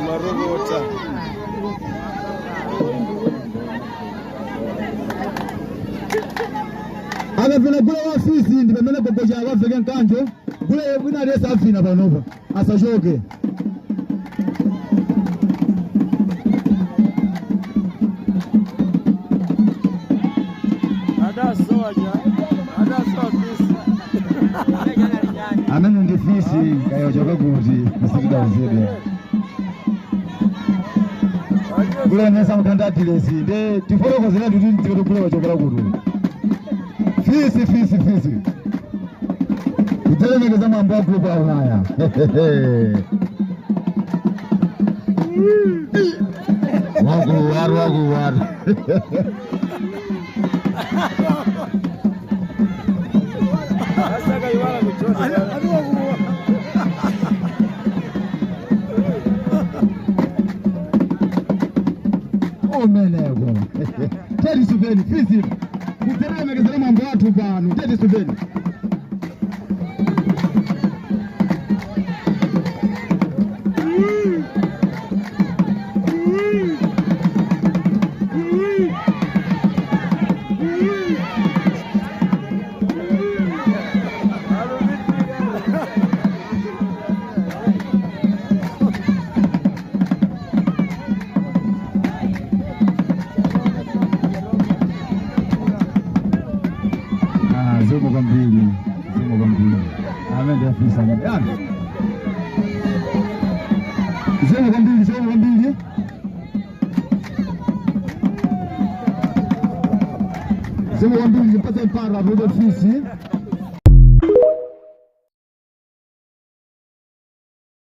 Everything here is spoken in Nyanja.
Marogota. Aga vile kule ofisi ndipemene popoja wafeke nkanjo kule wina resa afina panopa asachoke. Amene ndi fisi kayo choka kuti asikida uzede. Kule nesa mkandatilesi nde tifolo zina ndi tiro kule wachokera kuti. Fisi. Kutelemekeza mambo ya grupu ya Ulaya. Wagu. Omenego. Tedi subeni, fisi. Kutelemekeza mambo ya watu pano, tedi subeni. Zumo kwa mbili. Amen ya fisa. Zumo kwa mbili. Zumo kwa mbili, mpata mpara, rodo fisi.